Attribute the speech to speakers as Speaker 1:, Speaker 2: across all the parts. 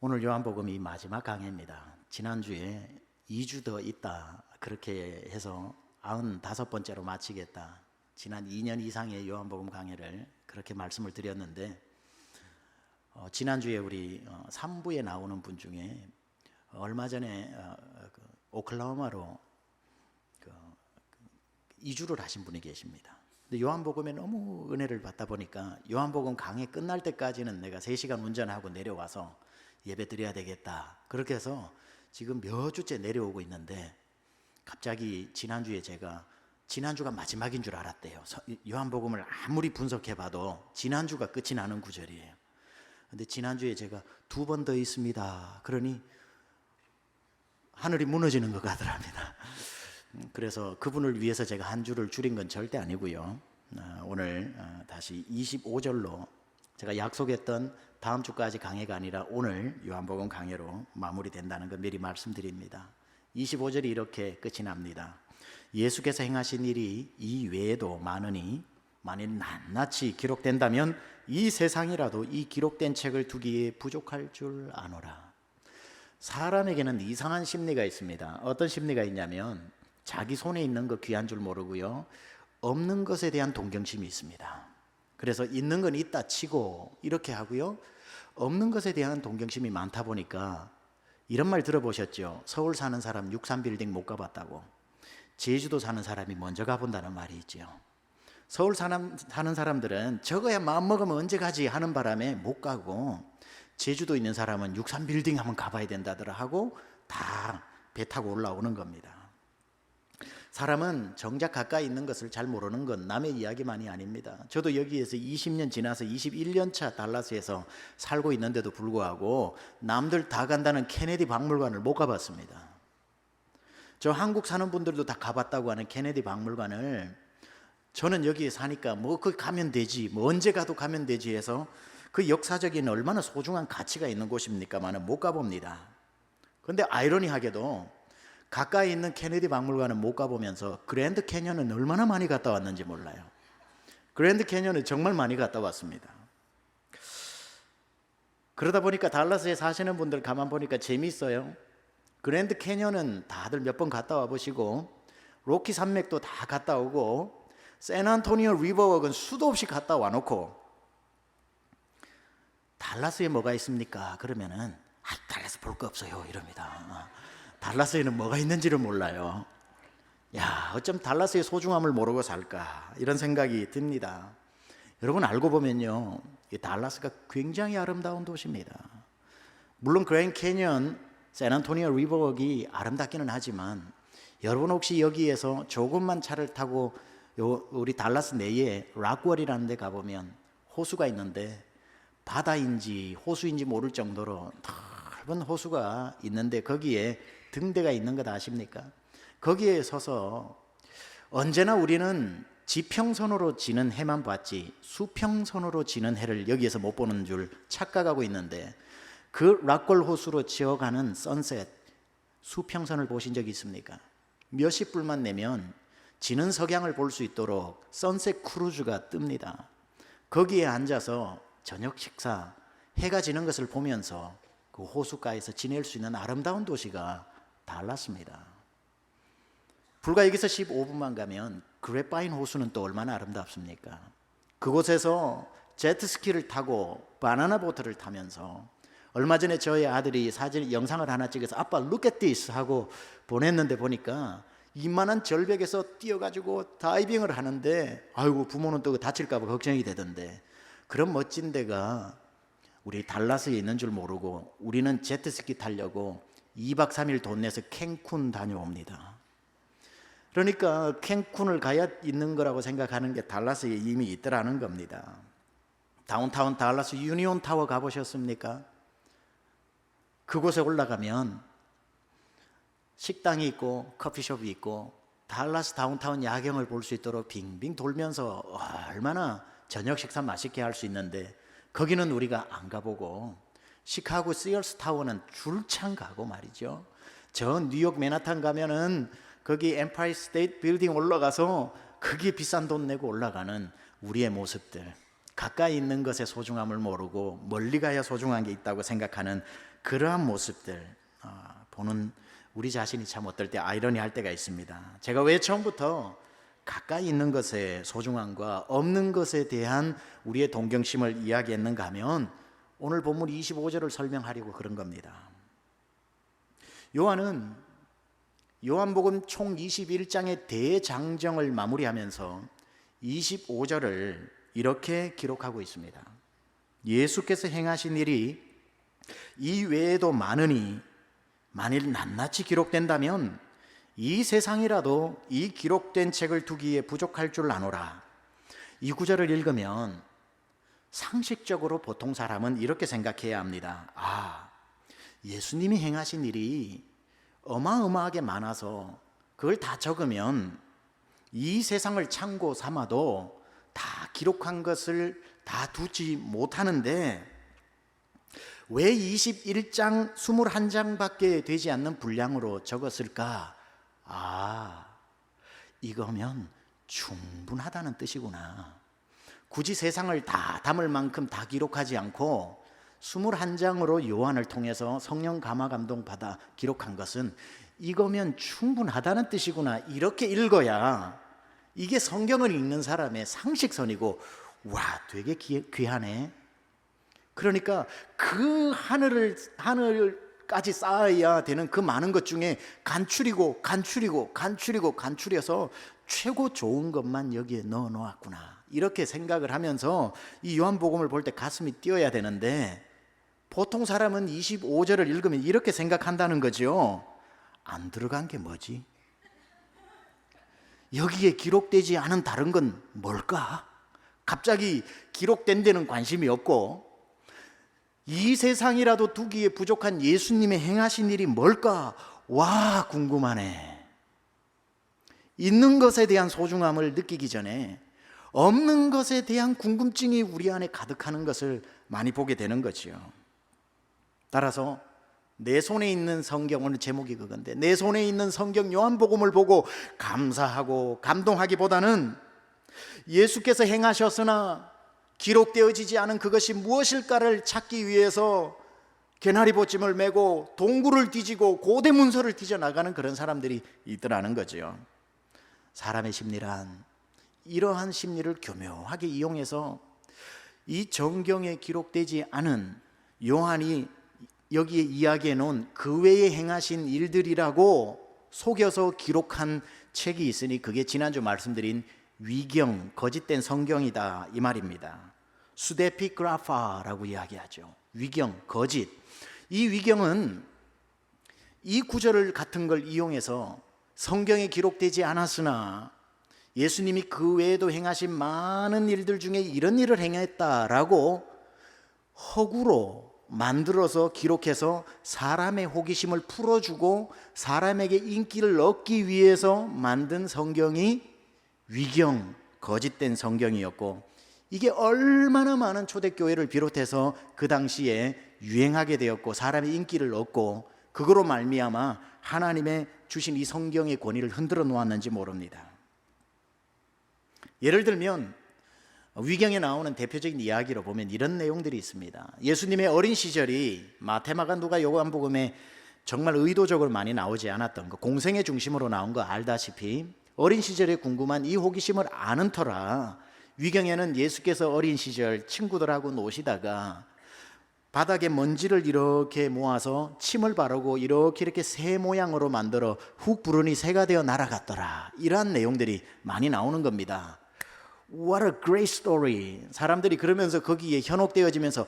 Speaker 1: 오늘 요한복음이 마지막 강해입니다. 지난주에 2주 더 있다 그렇게 해서 95번째로 마치겠다. 지난 2년 이상의 요한복음 강해를 그렇게 말씀을 드렸는데 지난주에 우리 3부에 나오는 분 중에 얼마 전에 오클라호마로 이주를 하신 분이 계십니다. 근데 요한복음에 너무 은혜를 받다 보니까 요한복음 강해 끝날 때까지는 내가 3시간 운전하고 내려와서 예배 드려야 되겠다. 그렇게 해서 지금 몇 주째 내려오고 있는데 갑자기 지난주에 제가 지난주가 마지막인 줄 알았대요. 요한복음을 아무리 분석해봐도 지난주가 끝이 나는 구절이에요. 근데 지난주에 제가 2번 더 있습니다. 그러니 하늘이 무너지는 것 같더랍니다. 그래서 그분을 위해서 제가 한 주를 줄인 건 절대 아니고요. 오늘 다시 25절로 제가 약속했던 다음 주까지 강해가 아니라 오늘 요한복음 강해로 마무리된다는 거 미리 말씀드립니다. 25절이 이렇게 끝이 납니다. 예수께서 행하신 일이 이 외에도 많으니 만일 낱낱이 기록된다면 이 세상이라도 이 기록된 책을 두기에 부족할 줄 아노라. 사람에게는 이상한 심리가 있습니다. 어떤 심리가 있냐면 자기 손에 있는 거 귀한 줄 모르고요, 없는 것에 대한 동경심이 있습니다. 그래서 있는 건 있다 치고 이렇게 하고요, 없는 것에 대한 동경심이 많다 보니까 이런 말 들어보셨죠? 서울 사는 사람 63빌딩 못 가봤다고. 제주도 사는 사람이 먼저 가본다는 말이 있죠. 서울 사는 사람들은 저거야 마음먹으면 언제 가지 하는 바람에 못 가고, 제주도 있는 사람은 63빌딩 한번 가봐야 된다더라 하고 다 배 타고 올라오는 겁니다. 사람은 정작 가까이 있는 것을 잘 모르는 건 남의 이야기만이 아닙니다. 저도 여기에서 20년 지나서 21년 차 달라스에서 살고 있는데도 불구하고 남들 다 간다는 케네디 박물관을 못 가봤습니다. 저 한국 사는 분들도 다 가봤다고 하는 케네디 박물관을 저는 여기에 사니까 뭐 거기 가면 되지, 뭐 언제 가도 가면 되지 해서 그 역사적인 얼마나 소중한 가치가 있는 곳입니까만은 못 가봅니다. 그런데 아이러니하게도 가까이 있는 케네디 박물관은 못 가보면서 그랜드 캐년은 얼마나 많이 갔다 왔는지 몰라요. 그랜드 캐년은 정말 많이 갔다 왔습니다. 그러다 보니까 달라스에 사시는 분들 가만 보니까 재미있어요. 그랜드 캐년은 다들 몇 번 갔다 와보시고, 로키 산맥도 다 갔다 오고, 샌안토니오 리버웍은 수도 없이 갔다 와놓고, 달라스에 뭐가 있습니까? 그러면은 달라스 볼 거 없어요 이럽니다. 달라스에는 뭐가 있는지를 몰라요. 야, 어쩜 달라스의 소중함을 모르고 살까 이런 생각이 듭니다. 여러분 알고 보면요, 이 달라스가 굉장히 아름다운 도시입니다. 물론 그랜드 캐년, 샌안토니오 리버웍이 아름답기는 하지만 여러분 혹시 여기에서 조금만 차를 타고 우리 달라스 내에 락월이라는 데 가보면 호수가 있는데 바다인지 호수인지 모를 정도로 넓은 호수가 있는데 거기에 등대가 있는 것 아십니까? 거기에 서서 언제나 우리는 지평선으로 지는 해만 봤지 수평선으로 지는 해를 여기에서 못 보는 줄 착각하고 있는데, 그 락골 호수로 지어가는 선셋, 수평선을 보신 적이 있습니까? 몇십 불만 내면 지는 석양을 볼 수 있도록 선셋 크루즈가 뜹니다. 거기에 앉아서 저녁 식사, 해가 지는 것을 보면서 그 호수가에서 지낼 수 있는 아름다운 도시가 달라스입니다. 불과 여기서 15분만 가면 그래파인 호수는 또 얼마나 아름답습니까? 그곳에서 제트스키를 타고 바나나 보트를 타면서, 얼마 전에 저희 아들이 영상을 하나 찍어서 아빠 look at this 하고 보냈는데 보니까 이만한 절벽에서 뛰어가지고 다이빙을 하는데, 아이고 부모는 또 다칠까 봐 걱정이 되던데, 그런 멋진 데가 우리 달라스에 있는 줄 모르고 우리는 제트스키 타려고 2박 3일 돈 내서 캔쿤 다녀옵니다. 그러니까 캔쿤을 가야 있는 거라고 생각하는 게 달라스에 이미 있더라는 겁니다. 다운타운 달라스 유니온 타워 가보셨습니까? 그곳에 올라가면 식당이 있고 커피숍이 있고 달라스 다운타운 야경을 볼 수 있도록 빙빙 돌면서 얼마나 저녁 식사 맛있게 할 수 있는데, 거기는 우리가 안 가보고 시카고 시어스 타워는 줄창 가고 말이죠. 저 뉴욕 맨하탄 가면은 거기 엠파이어 스테이트 빌딩 올라가서 거기에 비싼 돈 내고 올라가는 우리의 모습들, 가까이 있는 것의 소중함을 모르고 멀리 가야 소중한 게 있다고 생각하는 그러한 모습들 보는 우리 자신이 참 어떨 때 아이러니할 때가 있습니다. 제가 왜 처음부터 가까이 있는 것의 소중함과 없는 것에 대한 우리의 동경심을 이야기했는가 하면 오늘 본문 25절을 설명하려고 그런 겁니다. 요한은 요한복음 총 21장의 대장정을 마무리하면서 25절을 이렇게 기록하고 있습니다. 예수께서 행하신 일이 이 외에도 많으니 만일 낱낱이 기록된다면 이 세상이라도 이 기록된 책을 두기에 부족할 줄 아노라. 이 구절을 읽으면 상식적으로 보통 사람은 이렇게 생각해야 합니다. 예수님이 행하신 일이 어마어마하게 많아서 그걸 다 적으면 이 세상을 참고 삼아도 다 기록한 것을 다 두지 못하는데 왜 21장 21장밖에 되지 않는 분량으로 적었을까? 이거면 충분하다는 뜻이구나. 굳이 세상을 다 담을 만큼 다 기록하지 않고 21장으로 요한을 통해서 성령 감화 감동 받아 기록한 것은 이거면 충분하다는 뜻이구나. 이렇게 읽어야 이게 성경을 읽는 사람의 상식선이고 되게 귀하네. 그러니까 그 하늘까지 쌓아야 되는 그 많은 것 중에 간추려서 최고 좋은 것만 여기에 넣어 놓았구나. 이렇게 생각을 하면서 이 요한복음을 볼 때 가슴이 뛰어야 되는데 보통 사람은 25절을 읽으면 이렇게 생각한다는 거죠. 안 들어간 게 뭐지? 여기에 기록되지 않은 다른 건 뭘까? 갑자기 기록된 데는 관심이 없고 이 세상이라도 두기에 부족한 예수님의 행하신 일이 뭘까? 궁금하네. 있는 것에 대한 소중함을 느끼기 전에 없는 것에 대한 궁금증이 우리 안에 가득하는 것을 많이 보게 되는 거지요. 따라서 내 손에 있는 성경, 오늘 제목이 그건데 내 손에 있는 성경 요한복음을 보고 감사하고 감동하기보다는 예수께서 행하셨으나 기록되어지지 않은 그것이 무엇일까를 찾기 위해서 개나리 보찜을 메고 동굴을 뒤지고 고대 문서를 뒤져나가는 그런 사람들이 있더라는 거죠. 사람의 심리란 이러한 심리를 교묘하게 이용해서 이 정경에 기록되지 않은 요한이 여기에 이야기해 놓은 그 외에 행하신 일들이라고 속여서 기록한 책이 있으니 그게 지난주 말씀드린 위경, 거짓된 성경이다 이 말입니다. 수데피그라파라고 이야기하죠. 위경, 거짓. 이 위경은 이 구절을 같은 걸 이용해서 성경에 기록되지 않았으나 예수님이 그 외에도 행하신 많은 일들 중에 이런 일을 행했다라고 허구로 만들어서 기록해서 사람의 호기심을 풀어주고 사람에게 인기를 얻기 위해서 만든 성경이 위경, 거짓된 성경이었고 이게 얼마나 많은 초대교회를 비롯해서 그 당시에 유행하게 되었고 사람의 인기를 얻고 그거로 말미암아 하나님의 주신 이 성경의 권위를 흔들어 놓았는지 모릅니다. 예를 들면 위경에 나오는 대표적인 이야기로 보면 이런 내용들이 있습니다. 예수님의 어린 시절이 마태마가 누가 요한복음에 정말 의도적으로 많이 나오지 않았던 거, 공생의 중심으로 나온 거 알다시피 어린 시절에 궁금한 이 호기심을 아는 터라 위경에는 예수께서 어린 시절 친구들하고 노시다가 바닥에 먼지를 이렇게 모아서 침을 바르고 이렇게 새 모양으로 만들어 훅 부르니 새가 되어 날아갔더라, 이러한 내용들이 많이 나오는 겁니다. What a great story. 사람들이 그러면서 거기에 현혹되어지면서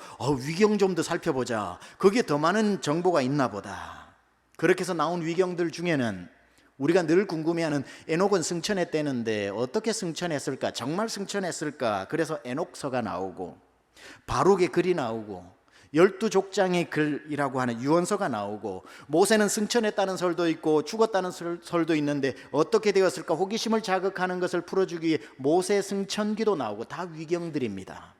Speaker 1: 위경 좀 더 살펴보자, 거기에 더 많은 정보가 있나 보다. 그렇게 해서 나온 위경들 중에는 우리가 늘 궁금해하는 에녹은 승천했다는데 어떻게 승천했을까? 정말 승천했을까? 그래서 에녹서가 나오고 바룩의 글이 나오고 12족장의 글이라고 하는 유언서가 나오고 모세는 승천했다는 설도 있고 죽었다는 설도 있는데 어떻게 되었을까? 호기심을 자극하는 것을 풀어주기 위해 모세 승천기도 나오고 다 위경들입니다.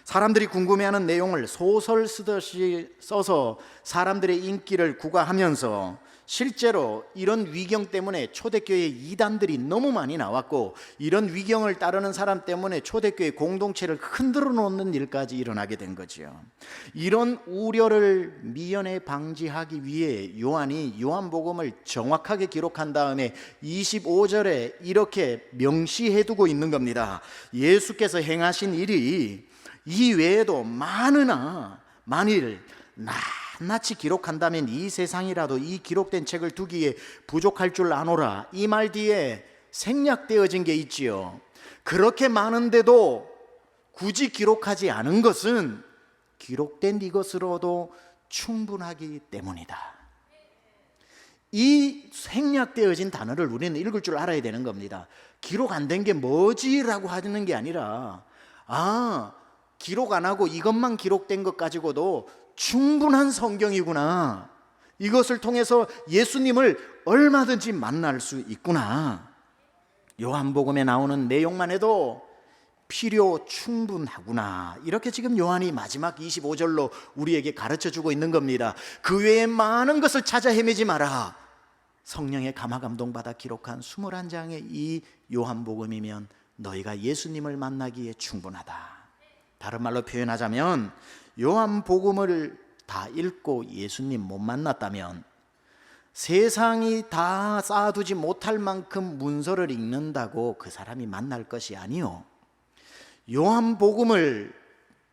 Speaker 1: 사람들이 궁금해하는 내용을 소설 쓰듯이 써서 사람들의 인기를 구가하면서 실제로 이런 위경 때문에 초대교회 이단들이 너무 많이 나왔고, 이런 위경을 따르는 사람 때문에 초대교회 공동체를 흔들어 놓는 일까지 일어나게 된 거죠. 이런 우려를 미연에 방지하기 위해 요한이 요한복음을 정확하게 기록한 다음에 25절에 이렇게 명시해 두고 있는 겁니다. 예수께서 행하신 일이 이 외에도 많으나 만일 낱낱이 기록한다면 이 세상이라도 이 기록된 책을 두기에 부족할 줄 아노라. 이 말 뒤에 생략되어진 게 있지요. 그렇게 많은데도 굳이 기록하지 않은 것은 기록된 이것으로도 충분하기 때문이다. 이 생략되어진 단어를 우리는 읽을 줄 알아야 되는 겁니다. 기록 안 된 게 뭐지라고 하는 게 아니라, 기록 안 하고 이것만 기록된 것 가지고도 충분한 성경이구나. 이것을 통해서 예수님을 얼마든지 만날 수 있구나. 요한복음에 나오는 내용만 해도 필요 충분하구나. 이렇게 지금 요한이 마지막 25절로 우리에게 가르쳐주고 있는 겁니다. 그 외에 많은 것을 찾아 헤매지 마라. 성령의 감화 감동받아 기록한 21장의 이 요한복음이면 너희가 예수님을 만나기에 충분하다. 다른 말로 표현하자면 요한복음을 다 읽고 예수님 못 만났다면 세상이 다 쌓아두지 못할 만큼 문서를 읽는다고 그 사람이 만날 것이 아니요, 요한복음을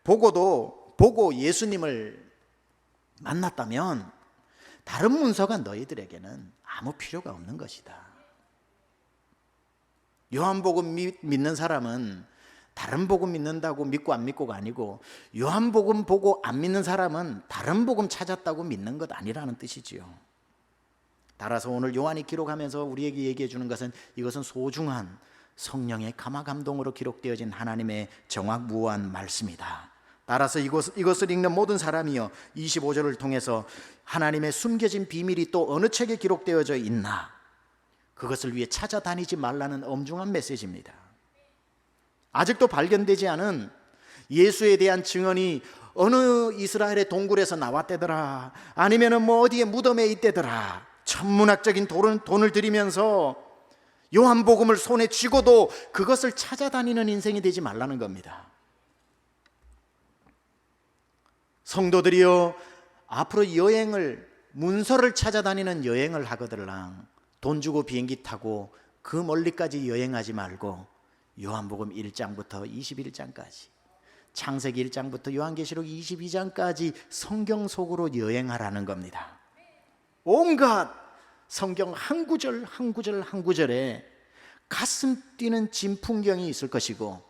Speaker 1: 보고 예수님을 만났다면 다른 문서가 너희들에게는 아무 필요가 없는 것이다. 요한복음 믿는 사람은 다른 복음 믿는다고 믿고 안 믿고가 아니고, 요한복음 보고 안 믿는 사람은 다른 복음 찾았다고 믿는 것 아니라는 뜻이지요. 따라서 오늘 요한이 기록하면서 우리에게 얘기해 주는 것은, 이것은 소중한 성령의 감화 감동으로 기록되어진 하나님의 정확무한 말씀이다. 따라서 이것을 읽는 모든 사람이요, 25절을 통해서 하나님의 숨겨진 비밀이 또 어느 책에 기록되어져 있나, 그것을 위해 찾아다니지 말라는 엄중한 메시지입니다. 아직도 발견되지 않은 예수에 대한 증언이 어느 이스라엘의 동굴에서 나왔대더라, 아니면은 어디에 무덤에 있대더라, 천문학적인 돈을 들이면서 요한복음을 손에 쥐고도 그것을 찾아다니는 인생이 되지 말라는 겁니다. 성도들이요, 앞으로 문서를 찾아다니는 여행을 하거들랑 돈 주고 비행기 타고 그 멀리까지 여행하지 말고 요한복음 1장부터 21장까지, 창세기 1장부터 요한계시록 22장까지 성경 속으로 여행하라는 겁니다. 온갖 성경 한 구절 한 구절 한 구절에 가슴 뛰는 진풍경이 있을 것이고,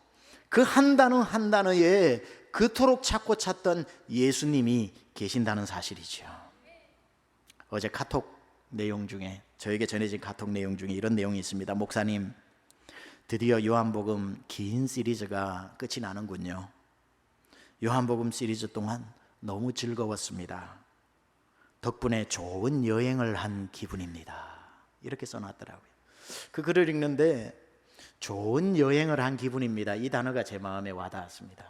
Speaker 1: 그 한 단어 한 단어에 그토록 찾고 찾던 예수님이 계신다는 사실이죠. 어제 카톡 내용 중에, 저에게 전해진 카톡 내용 중에 이런 내용이 있습니다. 목사님, 드디어 요한복음 긴 시리즈가 끝이 나는군요. 요한복음 시리즈 동안 너무 즐거웠습니다. 덕분에 좋은 여행을 한 기분입니다. 이렇게 써놨더라고요. 그 글을 읽는데 좋은 여행을 한 기분입니다, 이 단어가 제 마음에 와닿았습니다.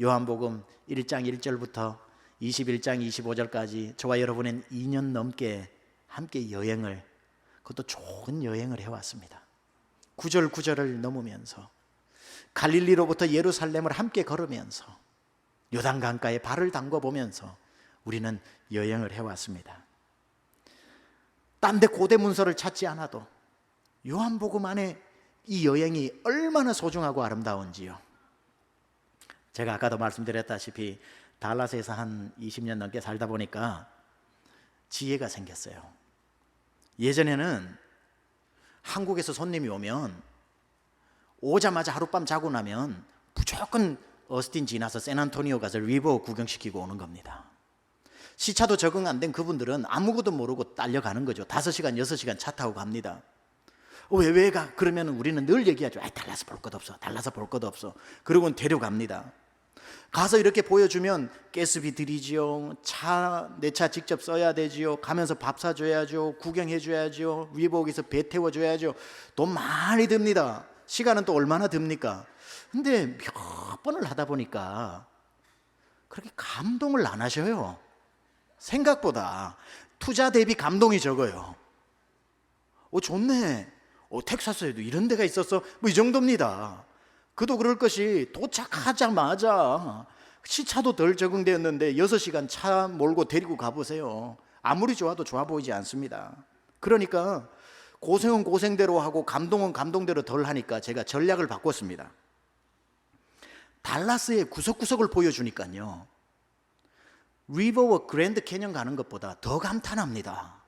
Speaker 1: 요한복음 1장 1절부터 21장 25절까지 저와 여러분은 2년 넘게 함께 여행을, 그것도 좋은 여행을 해왔습니다. 구절 구절을 넘으면서 갈릴리로부터 예루살렘을 함께 걸으면서 요단강가에 발을 담궈보면서 우리는 여행을 해왔습니다. 딴 데 고대 문서를 찾지 않아도 요한복음 안에 이 여행이 얼마나 소중하고 아름다운지요. 제가 아까도 말씀드렸다시피 달라스에서 한 20년 넘게 살다 보니까 지혜가 생겼어요. 예전에는 한국에서 손님이 오면 오자마자 하룻밤 자고 나면 무조건 어스틴 지나서 샌안토니오 가서 리버 구경시키고 오는 겁니다. 시차도 적응 안 된 그분들은 아무것도 모르고 딸려가는 거죠. 5시간 6시간 차 타고 갑니다. 왜 가? 그러면 우리는 늘 얘기하죠. 달라서 볼 것 없어, 달라서 볼 것 없어. 그러고는 데려갑니다. 가서 이렇게 보여주면 가스비 드리지요, 내 차 직접 써야 되지요, 가면서 밥 사줘야죠, 구경해줘야죠, 리버기에서 배 태워줘야죠. 돈 많이 듭니다. 시간은 또 얼마나 듭니까? 근데 몇 번을 하다 보니까 그렇게 감동을 안 하셔요. 생각보다 투자 대비 감동이 적어요. 좋네. 텍사스에도 이런 데가 있었어. 뭐 이 정도입니다. 그도 그럴 것이 도착하자마자 시차도 덜 적응되었는데 6시간 차 몰고 데리고 가보세요. 아무리 좋아도 좋아 보이지 않습니다. 그러니까 고생은 고생대로 하고 감동은 감동대로 덜 하니까 제가 전략을 바꿨습니다. 달라스의 구석구석을 보여주니까요, 리버와 그랜드 캐년 가는 것보다 더 감탄합니다.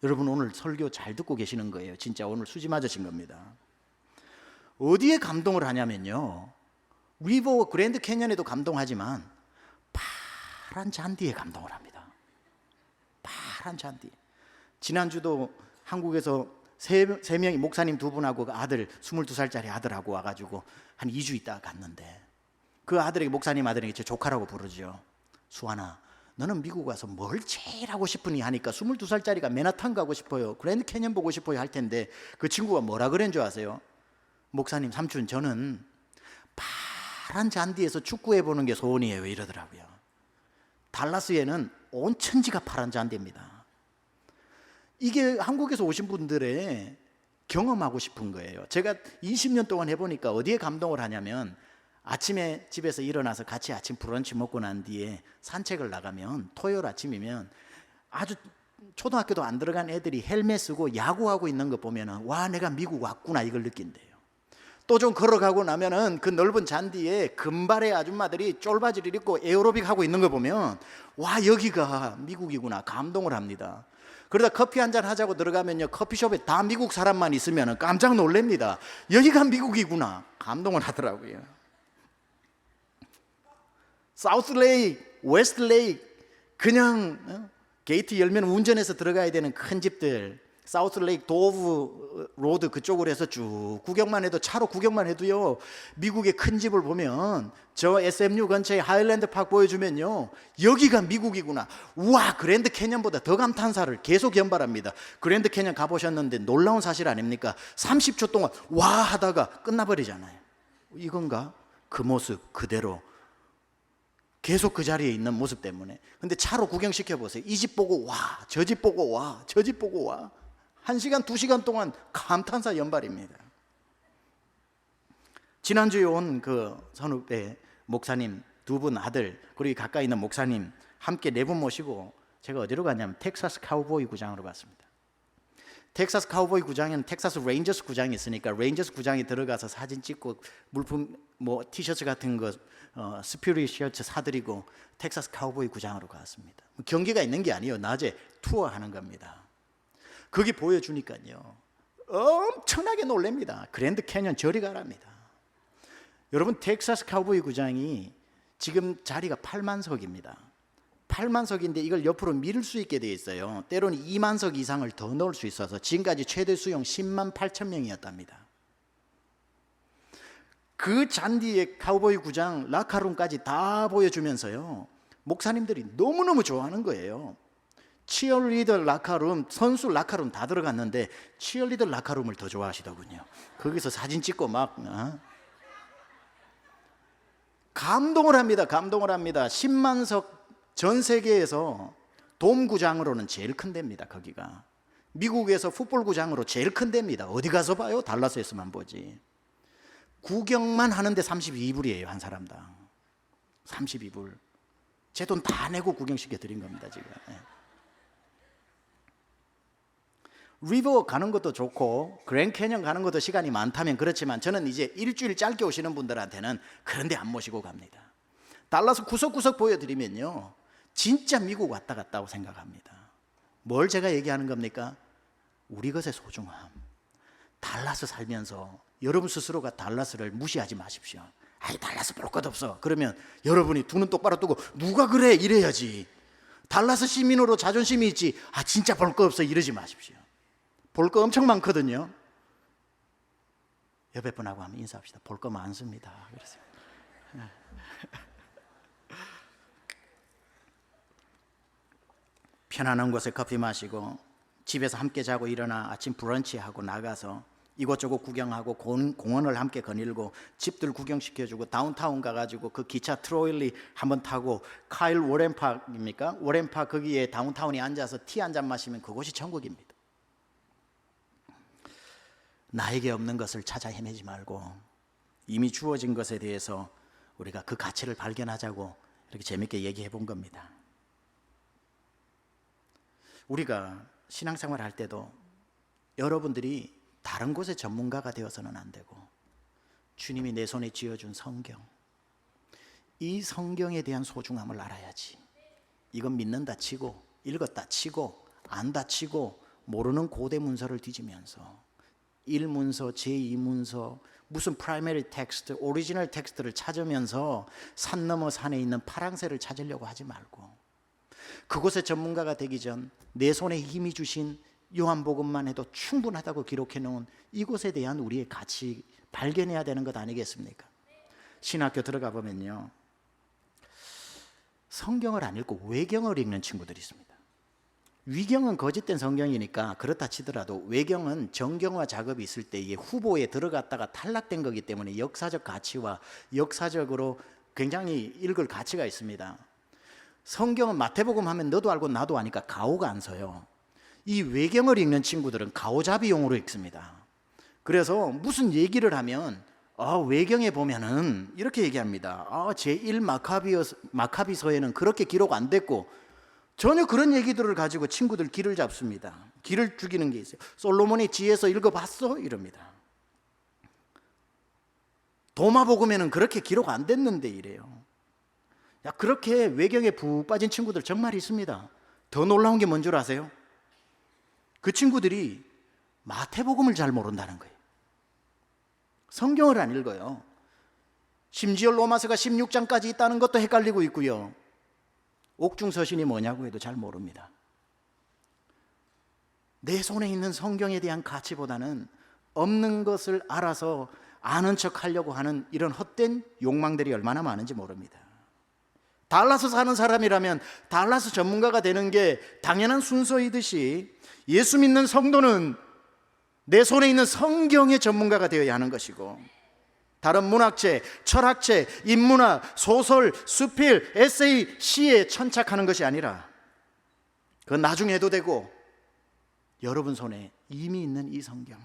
Speaker 1: 여러분 오늘 설교 잘 듣고 계시는 거예요. 진짜 오늘 수지 맞으신 겁니다. 어디에 감동을 하냐면요, 리버와 그랜드 캐년에도 감동하지만 파란 잔디에 감동을 합니다. 파란 잔디. 지난주도 한국에서 세 명이 목사님 2분하고 아들 22살짜리 아들하고 와가지고 한 2주 있다가 갔는데, 그 아들에게, 목사님 아들에게 제 조카라고 부르죠. 수아나, 너는 미국 와서 뭘 제일 하고 싶으니 하니까 22살짜리가 맨하탄 가고 싶어요, 그랜드 캐년 보고 싶어요 할 텐데, 그 친구가 뭐라 그랬는 줄 아세요? 목사님, 삼촌, 저는 파란 잔디에서 축구해 보는 게 소원이에요 이러더라고요. 달라스에는 온 천지가 파란 잔디입니다. 이게 한국에서 오신 분들의 경험하고 싶은 거예요. 제가 20년 동안 해보니까 어디에 감동을 하냐면, 아침에 집에서 일어나서 같이 아침 브런치 먹고 난 뒤에 산책을 나가면, 토요일 아침이면 아주 초등학교도 안 들어간 애들이 헬멧 쓰고 야구하고 있는 거 보면은, 와, 내가 미국 왔구나 이걸 느낀대요. 또 좀 걸어가고 나면은 그 넓은 잔디에 금발의 아줌마들이 쫄바지를 입고 에어로빅 하고 있는 거 보면, 와, 여기가 미국이구나 감동을 합니다. 그러다 커피 한잔 하자고 들어가면요, 커피숍에 다 미국 사람만 있으면 깜짝 놀랍니다. 여기가 미국이구나 감동을 하더라고요. 사우스 레이크, 웨스트 레이크, 그냥 게이트 열면 운전해서 들어가야 되는 큰 집들, 사우스 레이크 도브 로드 그쪽으로 해서 쭉 구경만 해도, 차로 구경만 해도요, 미국의 큰 집을 보면, 저 SMU 근처에 하일랜드 파크 보여주면요, 여기가 미국이구나. 우와, 그랜드 캐년보다 더 감탄사를 계속 연발합니다. 그랜드 캐년 가보셨는데 놀라운 사실 아닙니까? 30초 동안 와 하다가 끝나버리잖아요. 이건가? 그 모습 그대로 계속 그 자리에 있는 모습 때문에. 근데 차로 구경시켜 보세요. 이 집 보고 와, 저 집 보고 와, 저 집 보고 와. 1시간, 2시간 동안 감탄사 연발입니다. 지난주에 온 그 선후배 목사님 2분 아들, 그리고 가까이 있는 목사님 함께 4분 모시고 제가 어디로 갔냐면 텍사스 카우보이 구장으로 갔습니다. 텍사스 카우보이 구장에는 텍사스 레인저스 구장이 있으니까 레인저스 구장에 들어가서 사진 찍고 물품, 뭐 티셔츠 같은 거, 스피릿 셔츠 사드리고 텍사스 카우보이 구장으로 갔습니다. 경기가 있는 게 아니에요. 낮에 투어하는 겁니다. 거기 보여주니까요, 엄청나게 놀랍니다. 그랜드 캐년 저리 가랍니다. 여러분, 텍사스 카우보이 구장이 지금 자리가 8만석입니다. 8만석인데 이걸 옆으로 밀을 수 있게 되어 있어요. 때로는 2만석 이상을 더 넣을 수 있어서 지금까지 최대 수용 10만 8천 명이었답니다. 그 잔디의 카우보이 구장 라카룸까지 다 보여주면서요, 목사님들이 너무너무 좋아하는 거예요. 치어리더 라카룸, 선수 라카룸 다 들어갔는데 치어리더 라카룸을 더 좋아하시더군요. 거기서 사진 찍고 막 감동을 합니다. 감동을 합니다. 10만석, 전 세계에서 돔구장으로는 제일 큰 데입니다. 거기가 미국에서 풋볼구장으로 제일 큰 데입니다. 어디 가서 봐요? 달라스에서만 보지. 구경만 하는데 32불이에요 한 사람당. 32불. 제 돈 다 내고 구경시켜 드린 겁니다 지금. 리버 가는 것도 좋고 그랜드 캐년 가는 것도 시간이 많다면 그렇지만, 저는 이제 일주일 짧게 오시는 분들한테는 그런 데 안 모시고 갑니다. 달라스 구석구석 보여드리면요, 진짜 미국 왔다 갔다고 생각합니다. 뭘 제가 얘기하는 겁니까? 우리 것의 소중함. 달라스 살면서 여러분 스스로가 달라스를 무시하지 마십시오. 아이, 달라스 볼 것 없어. 그러면 여러분이 두 눈 똑바로 뜨고 누가 그래 이래야지. 달라스 시민으로 자존심이 있지, 아 진짜 볼 거 없어 이러지 마십시오. 볼 거 엄청 많거든요. 옆에 분하고 한번 인사합시다. 볼 거 많습니다. 그래서 편안한 곳에 커피 마시고 집에서 함께 자고 일어나 아침 브런치하고 나가서 이곳저곳 구경하고 공원을 함께 거닐고 집들 구경시켜주고 다운타운 가가지고 그 기차 트로일리 한번 타고 카일 워렌파크입니까? 워렌파크 거기에 다운타운에 앉아서 티 한 잔 마시면 그곳이 천국입니다. 나에게 없는 것을 찾아 헤매지 말고 이미 주어진 것에 대해서 우리가 그 가치를 발견하자고 이렇게 재밌게 얘기해 본 겁니다. 우리가 신앙생활 할 때도 여러분들이 다른 곳의 전문가가 되어서는 안 되고 주님이 내 손에 쥐어준 성경, 이 성경에 대한 소중함을 알아야지. 이건 믿는다 치고 읽었다 치고 안다 치고 모르는 고대 문서를 뒤지면서 1문서, 제2문서, 무슨 프라이머리 텍스트, 오리지널 텍스트를 찾으면서 산 너머 산에 있는 파랑새를 찾으려고 하지 말고 그곳의 전문가가 되기 전 내 손에 힘이 주신 요한복음만 해도 충분하다고 기록해 놓은 이곳에 대한 우리의 가치 발견해야 되는 것 아니겠습니까? 신학교 들어가 보면요, 성경을 안 읽고 외경을 읽는 친구들이 있습니다. 위경은 거짓된 성경이니까 그렇다 치더라도 외경은 정경화 작업이 있을 때 이게 후보에 들어갔다가 탈락된 거기 때문에 역사적 가치와 역사적으로 굉장히 읽을 가치가 있습니다. 성경은 마태복음 하면 너도 알고 나도 아니까 가오가 안 서요. 이 외경을 읽는 친구들은 가오잡이용으로 읽습니다. 그래서 무슨 얘기를 하면 외경에 보면은 이렇게 얘기합니다. 제1 마카비서에는 그렇게 기록 안 됐고, 전혀 그런 얘기들을 가지고 친구들 길을 잡습니다. 길을 죽이는 게 있어요. 솔로몬의 지혜서 읽어봤어? 이럽니다. 도마복음에는 그렇게 기록 안 됐는데 이래요. 그렇게 외경에 푹 빠진 친구들 정말 있습니다. 더 놀라운 게 뭔 줄 아세요? 그 친구들이 마태복음을 잘 모른다는 거예요. 성경을 안 읽어요. 심지어 로마서가 16장까지 있다는 것도 헷갈리고 있고요. 옥중서신이 뭐냐고 해도 잘 모릅니다. 내 손에 있는 성경에 대한 가치보다는 없는 것을 알아서 아는 척 하려고 하는 이런 헛된 욕망들이 얼마나 많은지 모릅니다. 달라서 사는 사람이라면 달라서 전문가가 되는 게 당연한 순서이듯이 예수 믿는 성도는 내 손에 있는 성경의 전문가가 되어야 하는 것이고, 다른 문학책, 철학책, 인문학, 소설, 수필, 에세이, 시에 천착하는 것이 아니라 그건 나중에 해도 되고 여러분 손에 이미 있는 이 성경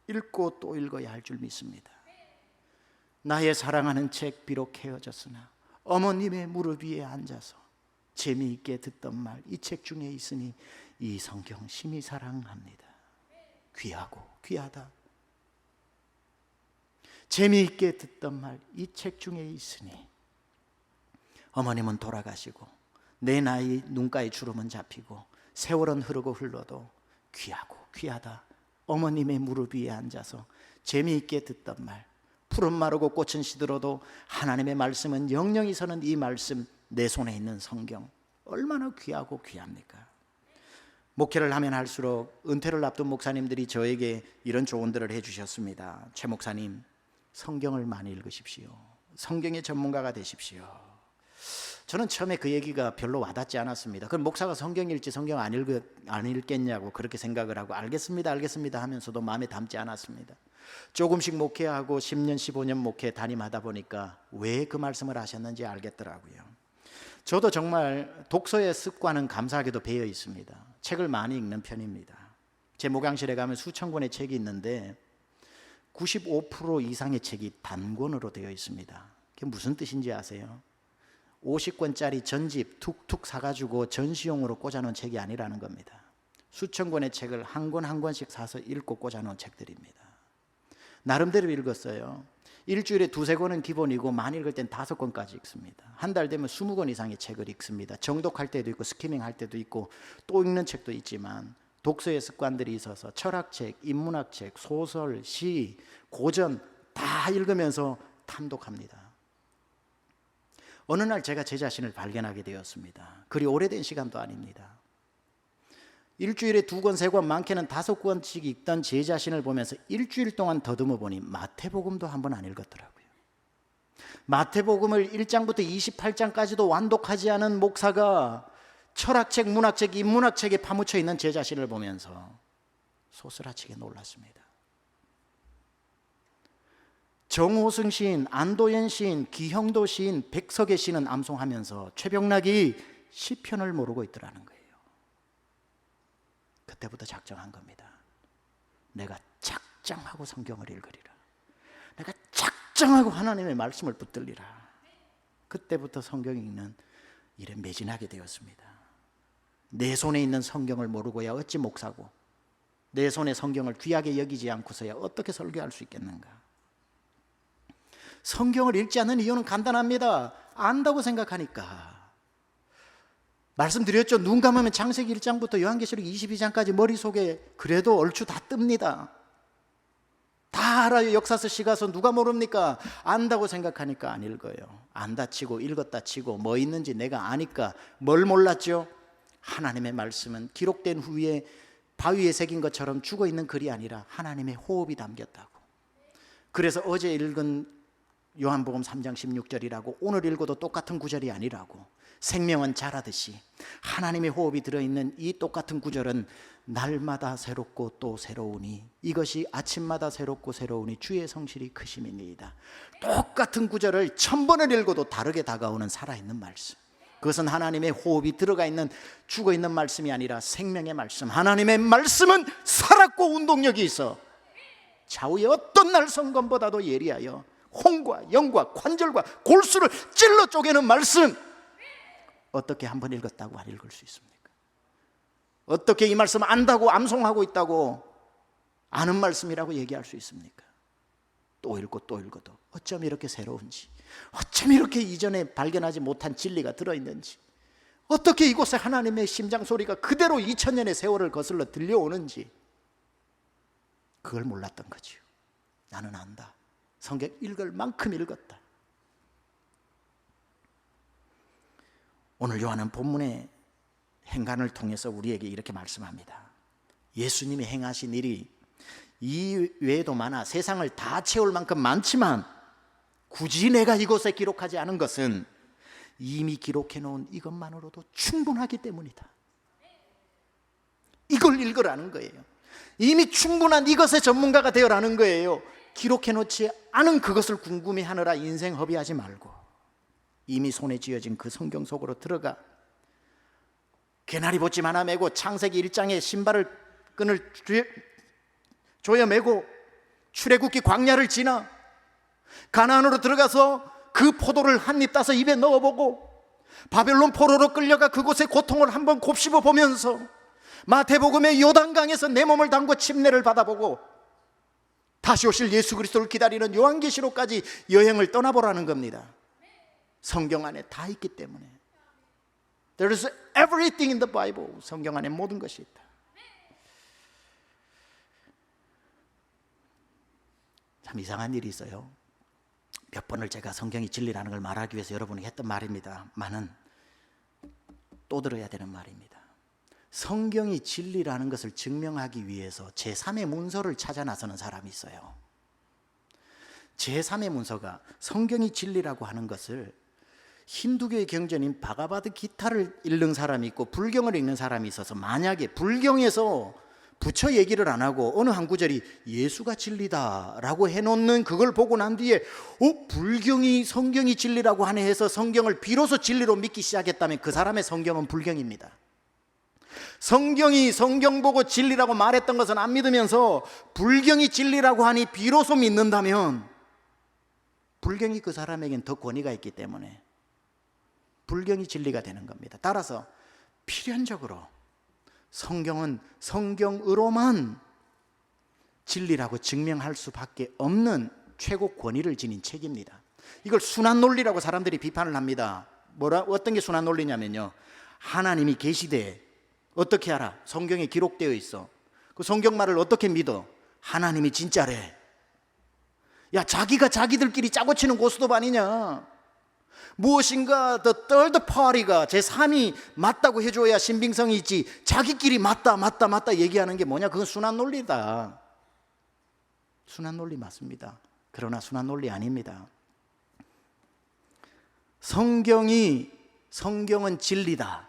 Speaker 1: 읽고 또 읽어야 할 줄 믿습니다. 나의 사랑하는 책 비록 헤어졌으나 어머님의 무릎 위에 앉아서 재미있게 듣던 말 이 책 중에 있으니 이 성경 심히 사랑합니다. 귀하고 귀하다. 재미있게 듣던 말 이 책 중에 있으니 어머님은 돌아가시고 내 나이 눈가에 주름은 잡히고 세월은 흐르고 흘러도 귀하고 귀하다. 어머님의 무릎 위에 앉아서 재미있게 듣던 말, 푸른 마르고 꽃은 시들어도 하나님의 말씀은 영영이 서는 이 말씀, 내 손에 있는 성경 얼마나 귀하고 귀합니까? 목회를 하면 할수록 은퇴를 앞둔 목사님들이 저에게 이런 조언들을 해주셨습니다. 최 목사님, 성경을 많이 읽으십시오. 성경의 전문가가 되십시오. 저는 처음에 그 얘기가 별로 와닿지 않았습니다. 그럼 목사가 성경 읽지 성경 안 읽겠냐고 그렇게 생각을 하고 알겠습니다 하면서도 마음에 담지 않았습니다. 조금씩 목회하고 10년 15년 목회 담임하다 보니까 왜 그 말씀을 하셨는지 알겠더라고요. 저도 정말 독서의 습관은 감사하게도 배어 있습니다. 책을 많이 읽는 편입니다. 제 목양실에 가면 수천 권의 책이 있는데 95% 이상의 책이 단권으로 되어 있습니다. 그게 무슨 뜻인지 아세요? 50권짜리 전집 툭툭 사가지고 전시용으로 꽂아놓은 책이 아니라는 겁니다. 수천 권의 책을 한 권 한 권씩 사서 읽고 꽂아놓은 책들입니다. 나름대로 읽었어요. 일주일에 2-3권은 기본이고 많이 읽을 땐 5권까지 읽습니다. 한 달 되면 20권 이상의 책을 읽습니다. 정독할 때도 있고 스키밍 할 때도 있고 또 읽는 책도 있지만 독서의 습관들이 있어서 철학책, 인문학책, 소설, 시, 고전 다 읽으면서 탐독합니다. 어느 날 제가 제 자신을 발견하게 되었습니다. 그리 오래된 시간도 아닙니다. 일주일에 2권, 3권, 많게는 5권씩 읽던 제 자신을 보면서 일주일 동안 더듬어 보니 마태복음도 한 번 안 읽었더라고요. 마태복음을 1장부터 28장까지도 완독하지 않은 목사가 철학책, 문학책, 인문학책에 파묻혀 있는 제 자신을 보면서 소스라치게 놀랐습니다. 정호승 시인, 안도현 시인, 기형도 시인, 백석의 시는 암송하면서 최병락이 시편을 모르고 있더라는 거예요. 그때부터 작정한 겁니다. 내가 작정하고 성경을 읽으리라. 내가 작정하고 하나님의 말씀을 붙들리라. 그때부터 성경 읽는 일에 매진하게 되었습니다. 내 손에 있는 성경을 모르고야 어찌 목사고, 내 손에 성경을 귀하게 여기지 않고서야 어떻게 설교할 수 있겠는가. 성경을 읽지 않는 이유는 간단합니다. 안다고 생각하니까. 말씀드렸죠. 눈 감으면 창세기 1장부터 요한계시록 22장까지 머릿속에 그래도 얼추 다 뜹니다. 다 알아요. 역사서 시가서 누가 모릅니까? 안다고 생각하니까 안 읽어요. 안다 치고 읽었다 치고 뭐 있는지 내가 아니까. 뭘 몰랐죠? 하나님의 말씀은 기록된 후에 바위에 새긴 것처럼 죽어있는 글이 아니라 하나님의 호흡이 담겼다고. 그래서 어제 읽은 요한복음 3장 16절이라고 오늘 읽어도 똑같은 구절이 아니라고. 생명은 자라듯이 하나님의 호흡이 들어있는 이 똑같은 구절은 날마다 새롭고 또 새로우니 이것이 아침마다 새롭고 새로우니 주의 성실이 크심이니이다. 똑같은 구절을 1000번을 읽어도 다르게 다가오는 살아있는 말씀. 그것은 하나님의 호흡이 들어가 있는 죽어있는 말씀이 아니라 생명의 말씀. 하나님의 말씀은 살았고 운동력이 있어 좌우의 어떤 날성검보다도 예리하여 혼과 영과 관절과 골수를 찔러 쪼개는 말씀. 어떻게 한번 읽었다고 안 읽을 수 있습니까? 어떻게 이 말씀 안다고 암송하고 있다고 아는 말씀이라고 얘기할 수 있습니까? 또 읽고 또 읽어도 어쩜 이렇게 새로운지, 어쩜 이렇게 이전에 발견하지 못한 진리가 들어있는지, 어떻게 이곳에 하나님의 심장 소리가 그대로 2000년의 세월을 거슬러 들려오는지 그걸 몰랐던 거죠. 나는 안다. 성경 읽을 만큼 읽었다. 오늘 요한은 본문의 행간을 통해서 우리에게 이렇게 말씀합니다. 예수님이 행하신 일이 이 외에도 많아 세상을 다 채울 만큼 많지만 굳이 내가 이곳에 기록하지 않은 것은 이미 기록해 놓은 이것만으로도 충분하기 때문이다. 이걸 읽으라는 거예요. 이미 충분한 이것의 전문가가 되어라는 거예요. 기록해 놓지 않은 그것을 궁금해하느라 인생 허비하지 말고 이미 손에 쥐어진 그 성경 속으로 들어가 개나리 보침 하나 메고 창세기 1장의 신발을 끈을 조여 메고 출애굽기 광야를 지나 가나안으로 들어가서 그 포도를 한 입 따서 입에 넣어보고 바벨론 포로로 끌려가 그곳의 고통을 한번 곱씹어 보면서 마태복음의 요단강에서 내 몸을 담고 침례를 받아보고 다시 오실 예수 그리스도를 기다리는 요한계시록까지 여행을 떠나보라는 겁니다. 성경 안에 다 있기 때문에. There is everything in the Bible. 성경 안에 모든 것이 있다. 참 이상한 일이 있어요. 몇 번을 제가 성경이 진리라는 걸 말하기 위해서 여러분에게 했던 말입니다만은 또 들어야 되는 말입니다. 성경이 진리라는 것을 증명하기 위해서 제3의 문서를 찾아 나서는 사람이 있어요. 제3의 문서가 성경이 진리라고 하는 것을 힌두교의 경전인 바가바드 기타를 읽는 사람이 있고 불경을 읽는 사람이 있어서 만약에 불경에서 부처 얘기를 안 하고 어느 한 구절이 예수가 진리다라고 해놓는 그걸 보고 난 뒤에 불경이 성경이 진리라고 하네 해서 성경을 비로소 진리로 믿기 시작했다면 그 사람의 성경은 불경입니다. 성경이 성경 보고 진리라고 말했던 것은 안 믿으면서 불경이 진리라고 하니 비로소 믿는다면 불경이 그 사람에겐 더 권위가 있기 때문에 불경이 진리가 되는 겁니다. 따라서 필연적으로 성경은 성경으로만 진리라고 증명할 수밖에 없는 최고 권위를 지닌 책입니다. 이걸 순환 논리라고 사람들이 비판을 합니다. 어떤 게 순환 논리냐면요, 하나님이 계시되 어떻게 알아? 성경에 기록되어 있어. 그 성경 말을 어떻게 믿어? 하나님이 진짜래. 야, 자기가 자기들끼리 짜고 치는 고스톱 아니냐? 무엇인가 the third party가 제3이 맞다고 해줘야 신빙성이 있지, 자기끼리 맞다 얘기하는 게 뭐냐? 그건 순환 논리다. 순환 논리 맞습니다. 그러나 순환 논리 아닙니다. 성경은 진리다,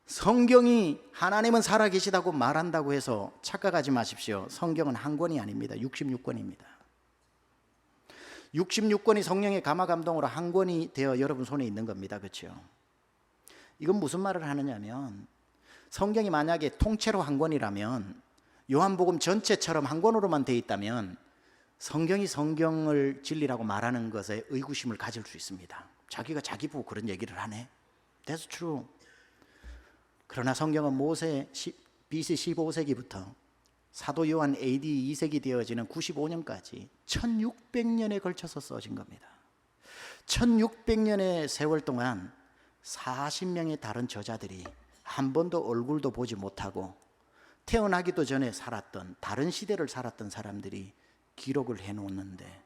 Speaker 1: 성경이 하나님은 살아계시다고 말한다고 해서 착각하지 마십시오. 성경은 한 권이 아닙니다. 66권입니다. 66권이 성령의 감화 감동으로 한 권이 되어 여러분 손에 있는 겁니다. 그렇죠? 이건 무슨 말을 하느냐면 성경이 만약에 통째로 한 권이라면 요한복음 전체처럼 한 권으로만 되어 있다면 성경이 성경을 진리라고 말하는 것에 의구심을 가질 수 있습니다. 자기가 자기 보고 그런 얘기를 하네. That's true. 그러나 성경은 모세 BC 15세기부터 사도 요한 AD 2세기 되어지는 95년까지 1600년에 걸쳐서 써진 겁니다. 1600년의 세월 동안 40명의 다른 저자들이 한 번도 얼굴도 보지 못하고 태어나기도 전에 살았던 다른 시대를 살았던 사람들이 기록을 해놓는데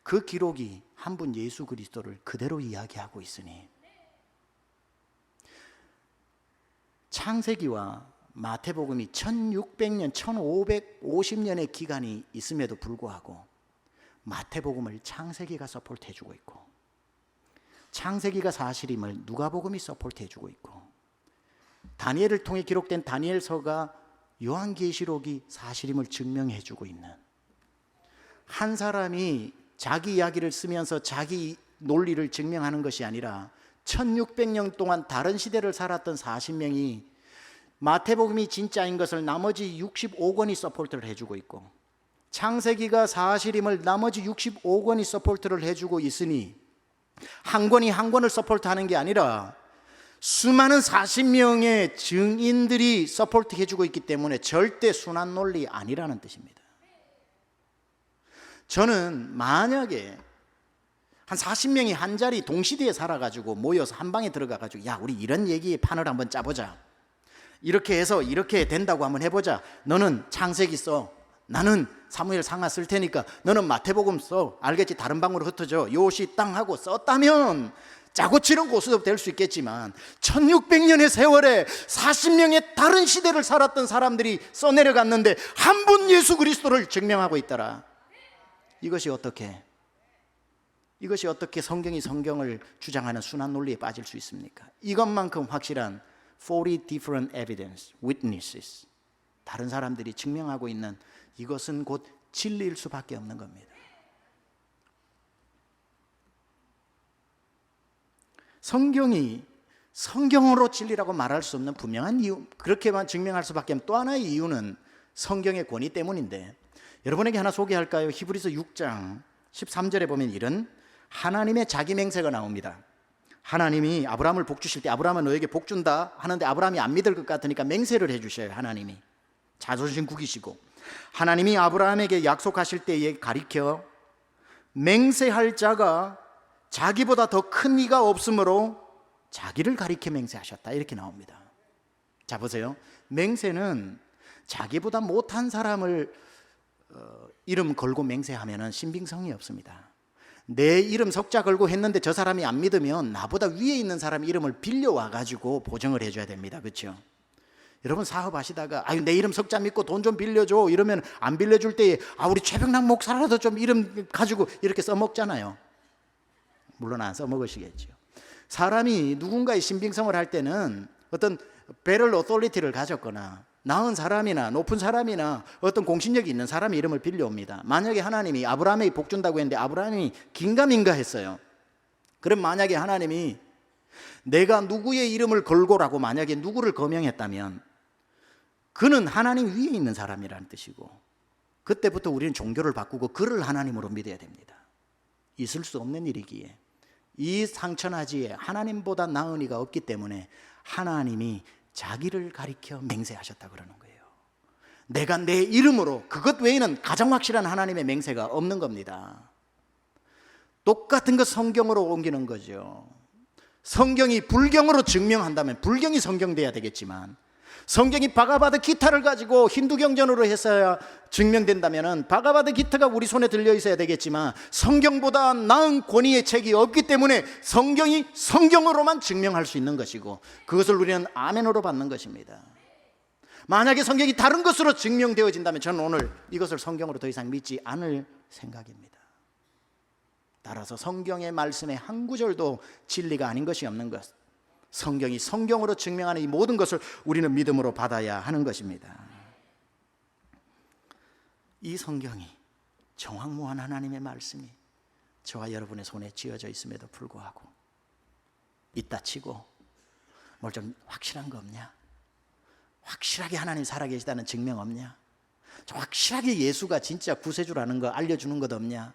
Speaker 1: 그 기록이 한 분 예수 그리스도를 그대로 이야기하고 있으니 창세기와 마태복음이 1600년, 1550년의 기간이 있음에도 불구하고 마태복음을 창세기가 서포트 해주고 있고 창세기가 사실임을 누가복음이 서포트 해주고 있고 다니엘을 통해 기록된 다니엘서가 요한계시록이 사실임을 증명해주고 있는 한 사람이 자기 이야기를 쓰면서 자기 논리를 증명하는 것이 아니라 1600년 동안 다른 시대를 살았던 40명이 마태복음이 진짜인 것을 나머지 65권이 서포트를 해주고 있고 창세기가 사실임을 나머지 65권이 서포트를 해주고 있으니 한 권이 한 권을 서포트하는 게 아니라 수많은 40명의 증인들이 서포트 해주고 있기 때문에 절대 순환 논리 아니라는 뜻입니다. 저는 만약에 한 40명이 한 자리 동시대에 살아가지고 모여서 한 방에 들어가가지고 야 우리 이런 얘기의 판을 한번 짜보자, 이렇게 해서 이렇게 된다고 한번 해보자, 너는 창세기 써, 나는 사무엘 상하 쓸 테니까 너는 마태복음 써, 알겠지? 다른 방으로 흩어져, 요시 땅 하고 썼다면 짜고 치는 고수도 될 수 있겠지만 1600년의 세월에 40명의 다른 시대를 살았던 사람들이 써내려갔는데 한 분 예수 그리스도를 증명하고 있더라. 이것이 어떻게 성경이 성경을 주장하는 순환 논리에 빠질 수 있습니까? 이것만큼 확실한 40 different evidence, witnesses, 다른 사람들이 증명하고 있는 이것은 곧 진리일 수밖에 없는 겁니다. 성경이 성경으로 진리라고 말할 수 없는 분명한 이유, 그렇게만 증명할 수밖에 없는 또 하나의 이유는 성경의 권위 때문인데 여러분에게 하나 소개할까요? 히브리서 6장 13절에 보면 이런 하나님의 자기 맹세가 나옵니다. 하나님이 아브라함을 복 주실 때 아브라함은 너에게 복 준다 하는데 아브라함이 안 믿을 것 같으니까 맹세를 해주셔요. 하나님이 자존심 구기시고 하나님이 아브라함에게 약속하실 때에 가리켜 맹세할 자가 자기보다 더 큰 이가 없으므로 자기를 가리켜 맹세하셨다, 이렇게 나옵니다. 자 보세요. 맹세는 자기보다 못한 사람을 이름 걸고 맹세하면 신빙성이 없습니다. 내 이름 석자 걸고 했는데 저 사람이 안 믿으면 나보다 위에 있는 사람 이름을 빌려와 가지고 보증을 해줘야 됩니다. 그렇죠? 여러분 사업하시다가 아유 내 이름 석자 믿고 돈 좀 빌려줘 이러면 안 빌려줄 때에 우리 최병락 목사라도 좀 이름 가지고 이렇게 써먹잖아요. 물론 안 써먹으시겠죠. 사람이 누군가의 신빙성을 할 때는 어떤 배럴 오토리티를 가졌거나 나은 사람이나 높은 사람이나 어떤 공신력이 있는 사람의 이름을 빌려옵니다. 만약에 하나님이 아브라함에게 복 준다고 했는데 아브라함이 긴가민가 했어요. 그럼 만약에 하나님이 내가 누구의 이름을 걸고라고 만약에 누구를 거명했다면 그는 하나님 위에 있는 사람이라는 뜻이고 그때부터 우리는 종교를 바꾸고 그를 하나님으로 믿어야 됩니다. 있을 수 없는 일이기에 이 상천하지에 하나님보다 나은 이가 없기 때문에 하나님이 자기를 가리켜 맹세하셨다 그러는 거예요. 내가 내 이름으로, 그것 외에는 가장 확실한 하나님의 맹세가 없는 겁니다. 똑같은 것 성경으로 옮기는 거죠. 성경이 불경으로 증명한다면 불경이 성경돼야 되겠지만 성경이 바가바드 기타를 가지고 힌두 경전으로 했어야 증명된다면 바가바드 기타가 우리 손에 들려 있어야 되겠지만 성경보다 나은 권위의 책이 없기 때문에 성경이 성경으로만 증명할 수 있는 것이고 그것을 우리는 아멘으로 받는 것입니다. 만약에 성경이 다른 것으로 증명되어진다면 저는 오늘 이것을 성경으로 더 이상 믿지 않을 생각입니다. 따라서 성경의 말씀의 한 구절도 진리가 아닌 것이 없는 것, 성경이 성경으로 증명하는 이 모든 것을 우리는 믿음으로 받아야 하는 것입니다. 이 성경이 정확무한 하나님의 말씀이 저와 여러분의 손에 쥐어져 있음에도 불구하고 있다 치고 뭘 좀 확실한 거 없냐? 확실하게 하나님 살아계시다는 증명 없냐? 좀 확실하게 예수가 진짜 구세주라는 거 알려주는 것 없냐?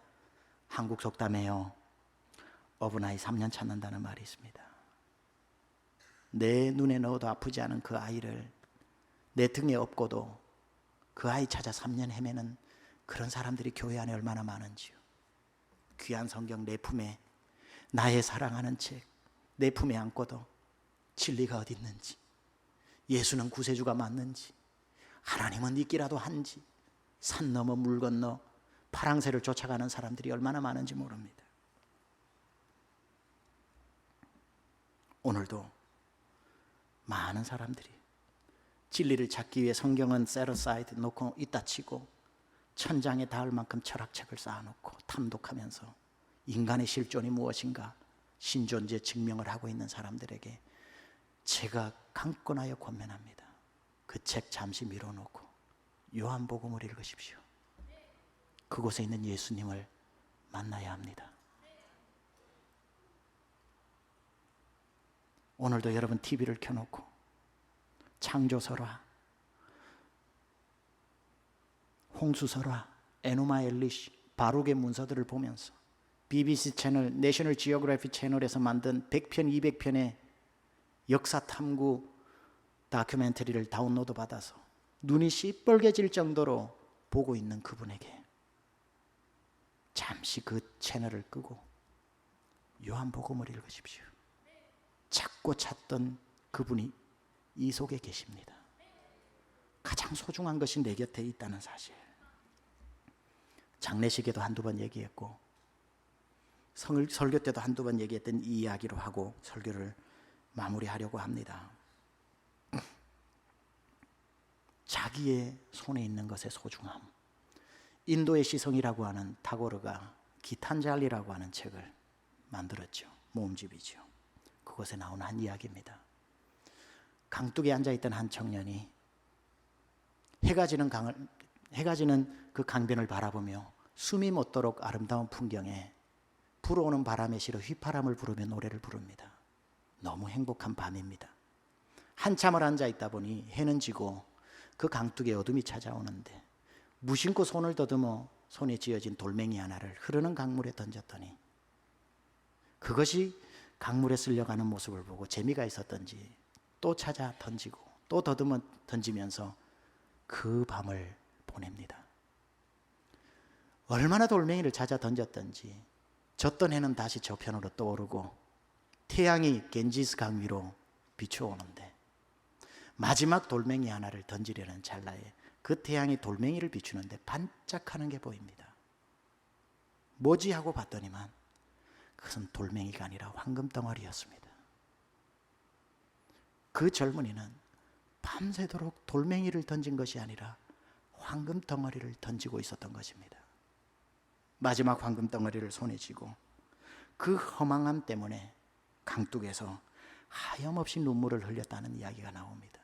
Speaker 1: 한국 속담에요, 어린아이 3년 찾는다는 말이 있습니다. 내 눈에 넣어도 아프지 않은 그 아이를 내 등에 업고도 그 아이 찾아 3년 헤매는 그런 사람들이 교회 안에 얼마나 많은지요. 귀한 성경 내 품에, 나의 사랑하는 책 내 품에 안고도 진리가 어디 있는지, 예수는 구세주가 맞는지, 하나님은 있기라도 한지, 산 넘어 물 건너 파랑새를 쫓아가는 사람들이 얼마나 많은지 모릅니다. 오늘도 많은 사람들이 진리를 찾기 위해 성경은 set aside 놓고 있다 치고 천장에 닿을 만큼 철학책을 쌓아놓고 탐독하면서 인간의 실존이 무엇인가 신존재 증명을 하고 있는 사람들에게 제가 강권하여 권면합니다. 그 책 잠시 밀어놓고 요한복음을 읽으십시오. 그곳에 있는 예수님을 만나야 합니다. 오늘도 여러분 TV를 켜놓고 창조설화, 홍수설화, 에노마 엘리시, 바룩의 문서들을 보면서 BBC 채널, 내셔널 지오그래피 채널에서 만든 100편, 200편의 역사 탐구 다큐멘터리를 다운로드 받아서 눈이 시뻘개질 정도로 보고 있는 그분에게 잠시 그 채널을 끄고 요한복음을 읽으십시오. 찾고 찾던 그분이 이 속에 계십니다. 가장 소중한 것이 내 곁에 있다는 사실. 장례식에도 한두 번 얘기했고 설교 때도 한두 번 얘기했던 이 이야기로 하고 설교를 마무리하려고 합니다. 자기의 손에 있는 것의 소중함. 인도의 시성이라고 하는 타고르가 기탄잘리라고 하는 책을 만들었죠. 모음집이죠. 그곳에 나오는 한 이야기입니다. 강둑에 앉아있던 한 청년이 해가 지는 그 강변을 바라보며 숨이 멎도록 아름다운 풍경에 불어오는 바람에 실어 휘파람을 부르며 노래를 부릅니다. 너무 행복한 밤입니다. 한참을 앉아있다 보니 해는 지고 그 강둑에 어둠이 찾아오는데 무심코 손을 더듬어 손에 쥐어진 돌멩이 하나를 흐르는 강물에 던졌더니 그것이 강물에 쓸려가는 모습을 보고 재미가 있었던지 또 찾아 던지고 또 더듬어 던지면서 그 밤을 보냅니다. 얼마나 돌멩이를 찾아 던졌던지 졌던 해는 다시 저편으로 떠오르고 태양이 겐지스 강 위로 비추어오는데 마지막 돌멩이 하나를 던지려는 찰나에 그 태양이 돌멩이를 비추는데 반짝하는 게 보입니다. 뭐지 하고 봤더니만 그것은 돌멩이가 아니라 황금덩어리였습니다. 그 젊은이는 밤새도록 돌멩이를 던진 것이 아니라 황금덩어리를 던지고 있었던 것입니다. 마지막 황금덩어리를 손에 쥐고 그 허망함 때문에 강둑에서 하염없이 눈물을 흘렸다는 이야기가 나옵니다.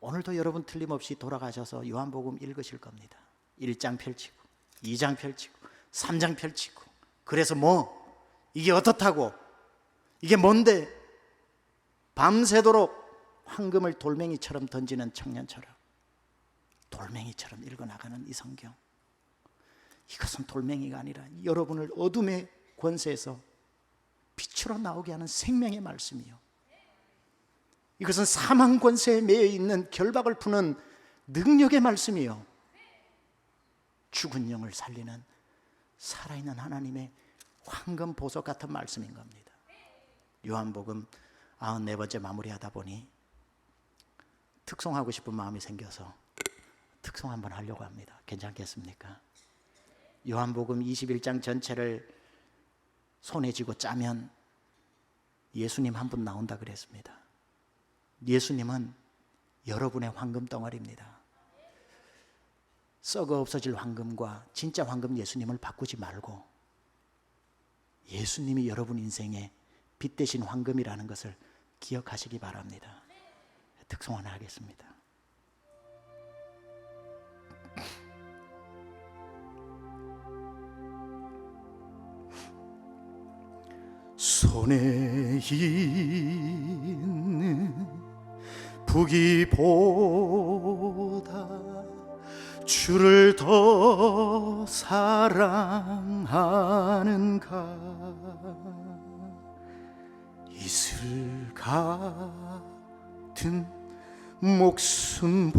Speaker 1: 오늘도 여러분 틀림없이 돌아가셔서 요한복음 읽으실 겁니다. 1장 펼치고 2장 펼치고 3장 펼치고 그래서 이게 어떻다고 이게 뭔데 밤새도록 황금을 돌멩이처럼 던지는 청년처럼 돌멩이처럼 읽어나가는 이 성경, 이것은 돌멩이가 아니라 여러분을 어둠의 권세에서 빛으로 나오게 하는 생명의 말씀이요, 이것은 사망 권세에 매여 있는 결박을 푸는 능력의 말씀이요, 죽은 영을 살리는 살아있는 하나님의 황금 보석 같은 말씀인 겁니다. 요한복음 94번째 마무리하다 보니 특송하고 싶은 마음이 생겨서 특송 한번 하려고 합니다. 괜찮겠습니까? 요한복음 21장 전체를 손에 쥐고 짜면 예수님 한 분 나온다 그랬습니다. 예수님은 여러분의 황금 덩어리입니다. 썩어 없어질 황금과 진짜 황금 예수님을 바꾸지 말고 예수님이 여러분 인생의 빛 대신 황금이라는 것을 기억하시기 바랍니다. 특송 하나 하겠습니다. 손에 있는 부귀보다 주를 더 사랑하는가. 이슬 같은 목숨보다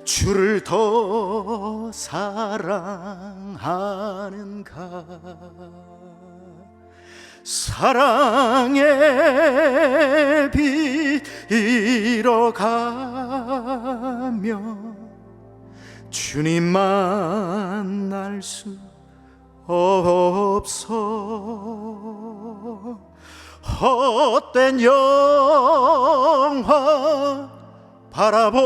Speaker 1: 주를 더 사랑하는가. 사랑의 빛 잃어가며 주님 만날 수 없어. 헛된 영화 바라보면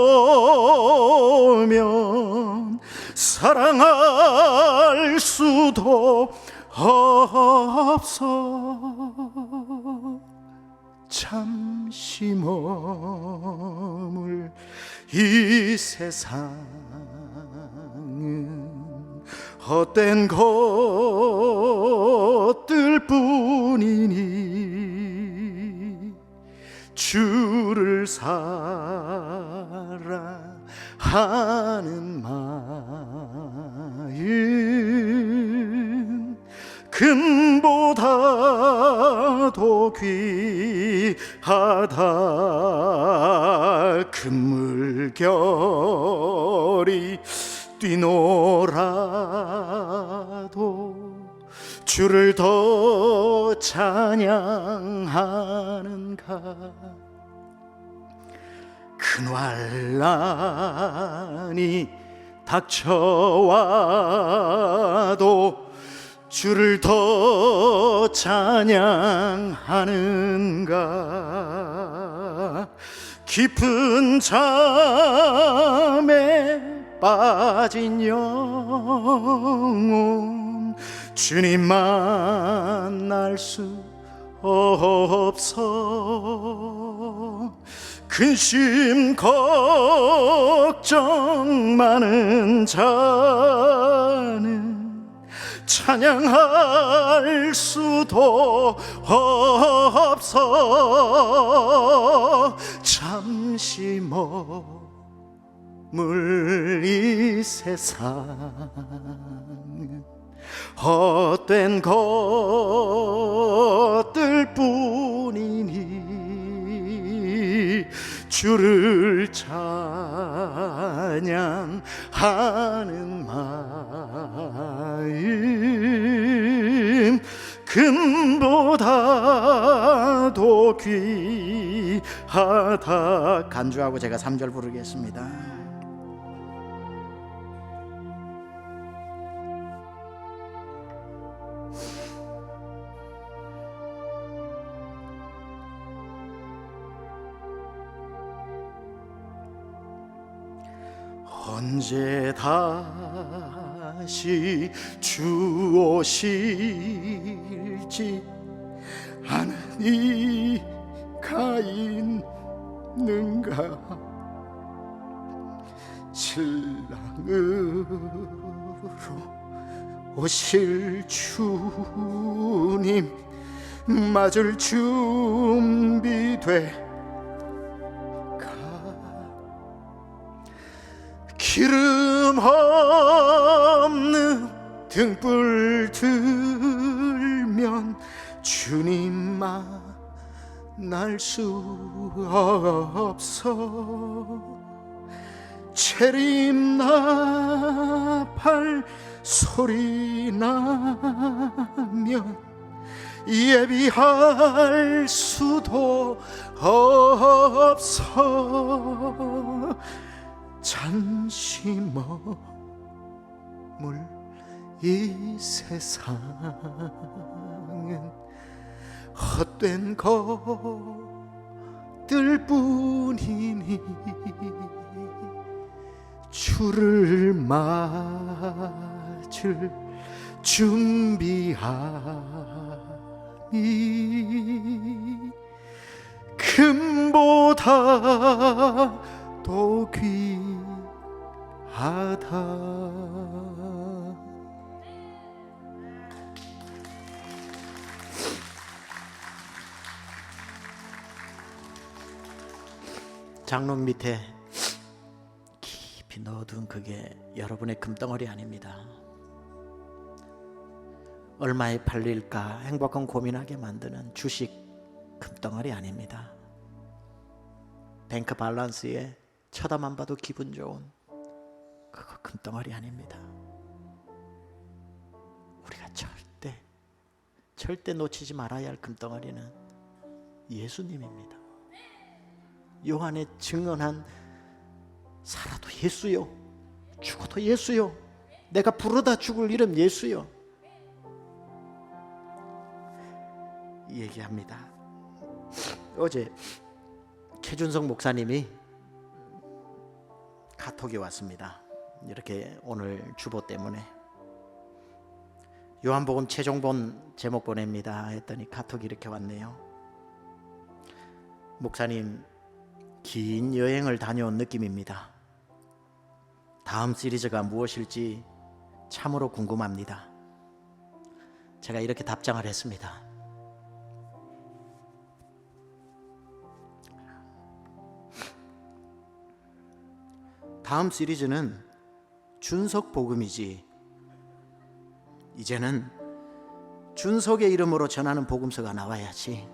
Speaker 1: 사랑할 수도 없어. 잠시 머물 이 세상은 헛된 것들 뿐이니 주를 사랑하는 마음 금보다도 귀하다. 금물결이 뛰노라도 주를 더 찬양하는가. 큰 환난이 닥쳐와도 주를 더 찬양하는가. 깊은 잠에 빠진 영혼 주님 만날 수 없어. 근심 걱정 많은 자는 찬양할 수도 없어. 잠시 머물 이 세상 헛된 것들 뿐이니 주를 찬양하는 마음 금보다도 귀하다. 간주하고 제가 3절 부르겠습니다. 언제 다시 주 오실지 아는 이가 있는가. 신랑으로 오실 주님 맞을 준비돼 기름 없는 등불 들면 주님 만날 수 없어. 체림나팔 소리 나면 예비할 수도 없어. 잠시 머물 이 세상은 헛된 것들 뿐이니 주를 맞을 준비하니 금보다 더 귀하다. 장롱 밑에 깊이 넣어둔 그게 여러분의 금덩어리 아닙니다. 얼마에 팔릴까 행복한 고민하게 만드는 주식 금덩어리 아닙니다. 뱅크 밸런스에 쳐다만 봐도 기분 좋은 그거 금덩어리 아닙니다. 우리가 절대 놓치지 말아야 할 금덩어리는 예수님입니다. 요한의 증언한 살아도 예수요, 죽어도 예수요, 내가 부르다 죽을 이름 예수요 얘기합니다. 어제 최준석 목사님이 카톡이 왔습니다. 이렇게 오늘 주보 때문에 요한복음 최종본 제목 보냅니다 했더니 카톡이 이렇게 왔네요. 목사님, 긴 여행을 다녀온 느낌입니다. 다음 시리즈가 무엇일지 참으로 궁금합니다. 제가 이렇게 답장을 했습니다. 다음 시리즈는 준석 복음이지, 이제는 준석의 이름으로 전하는 복음서가 나와야지.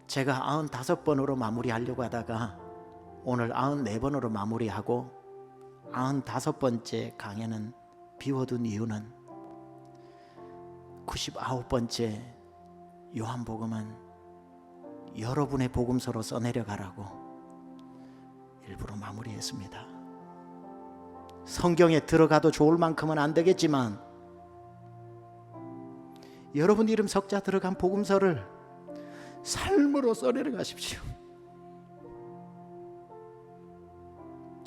Speaker 1: 제가 95번으로 마무리하려고 하다가 오늘 94번으로 마무리하고 95번째 강해는 비워둔 이유는 99번째 요한복음은 여러분의 복음서로 써내려가라고 일부러 마무리했습니다. 성경에 들어가도 좋을 만큼은 안 되겠지만 여러분 이름 석자 들어간 복음서를 삶으로 써내려가십시오.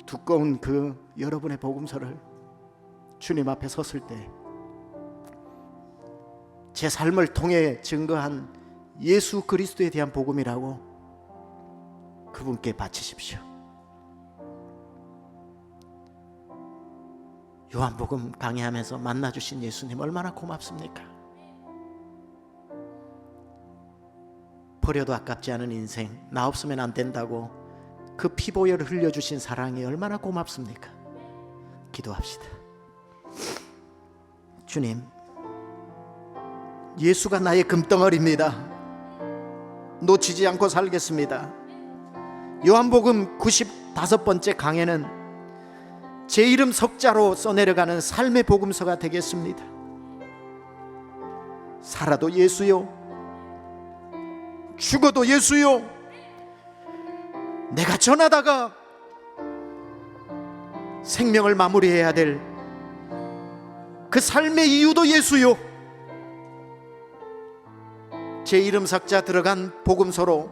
Speaker 1: 두꺼운 그 여러분의 복음서를 주님 앞에 섰을 때 제 삶을 통해 증거한 예수 그리스도에 대한 복음이라고 그분께 바치십시오. 요한복음 강의하면서 만나주신 예수님 얼마나 고맙습니까? 버려도 아깝지 않은 인생, 나 없으면 안 된다고 그 피보혈을 흘려주신 사랑이 얼마나 고맙습니까? 기도합시다. 주님, 예수가 나의 금덩어리입니다. 놓치지 않고 살겠습니다. 요한복음 95번째 강해는 제 이름 석자로 써내려가는 삶의 복음서가 되겠습니다. 살아도 예수요, 죽어도 예수요, 내가 전하다가 생명을 마무리해야 될 그 삶의 이유도 예수요, 제 이름 석자 들어간 복음서로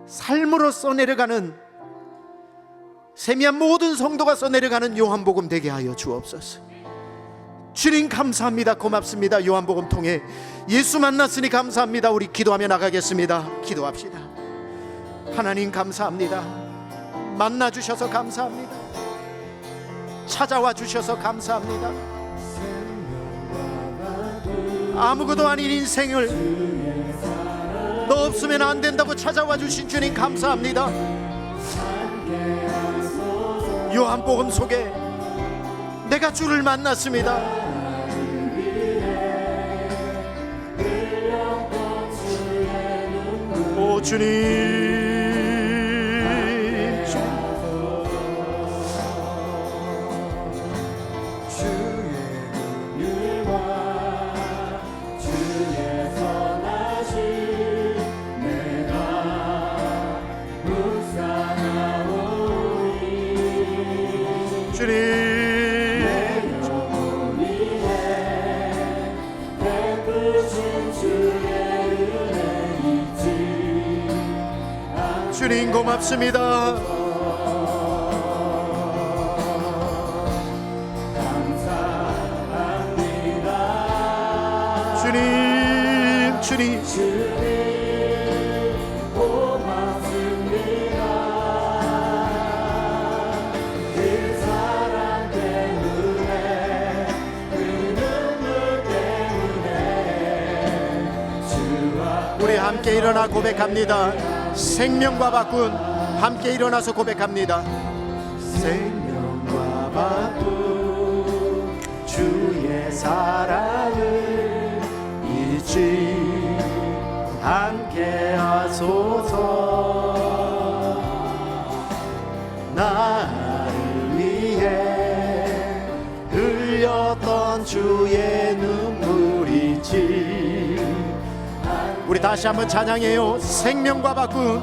Speaker 1: 삶으로 써내려가는 세미한 모든 성도가 써내려가는 요한복음 되게 하여 주옵소서. 주님 감사합니다. 고맙습니다. 요한복음 통해 예수 만났으니 감사합니다. 우리 기도하며 나가겠습니다. 기도합시다. 하나님 감사합니다. 만나주셔서 감사합니다. 찾아와 주셔서 감사합니다. 아무것도 아닌 인생을 너 없으면 안 된다고 찾아와 주신 주님 감사합니다. 요한복음 속에 내가 주를 만났습니다. 오 주님, 주님 고맙습니다. 주님 고맙습니다. 그 사랑 때문에, 그 눈물 때문에 우리 함께 일어나 고백합니다.
Speaker 2: 생명과 바꾼, 함께 일어나서 고백합니다.
Speaker 1: 생명과 바꾼 주의 사랑을 잊지 않게 하소서. 나를 위해 흘렸던 주의 눈물이지.
Speaker 2: 우리 다시 한번 찬양해요. 생명과 바꾼,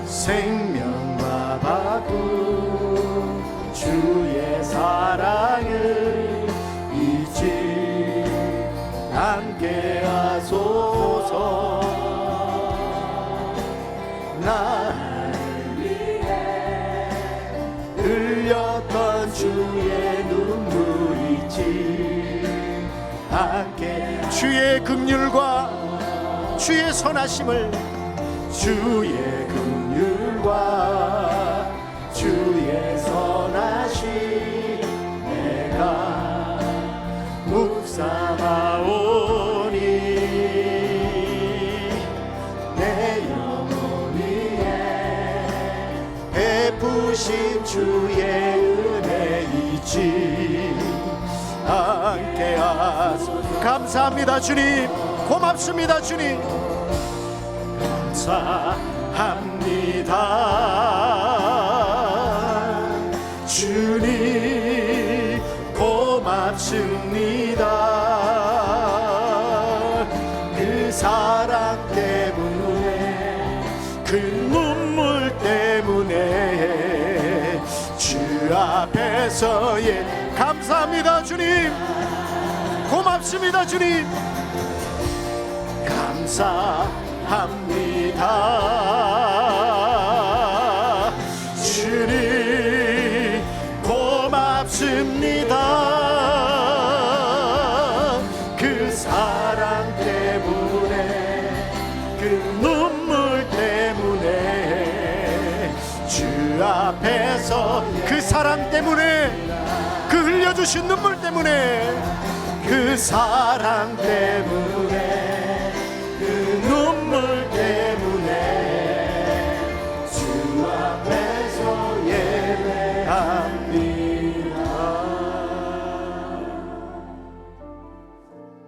Speaker 1: 생명과 바꾼 주의 사랑을 잊지 않게 하소서. 나를 위해 흘렸던 주의 눈물이지 않게.
Speaker 2: 주의 긍휼과 주의 선하심을,
Speaker 1: 주의 긍휼과 주의 선하심 내가 묵상하오니 내 영혼 위에 베푸신 주의 은혜 잊지 않게 하소서.
Speaker 2: 감사합니다 주님, 고맙습니다 주님.
Speaker 1: 감사합니다 주님, 고맙습니다. 그 사랑 때문에, 그 눈물 때문에 주 앞에서의
Speaker 2: 감사합니다 주님, 고맙습니다 주님.
Speaker 1: 감사합니다 주님, 고맙습니다. 그 사랑 때문에, 그 눈물 때문에 주 앞에서,
Speaker 2: 그 사랑 때문에, 그 흘려주신 눈물 때문에,
Speaker 1: 그 사랑 때문에, 그 눈물 때문에 주 앞에서 예배합니다.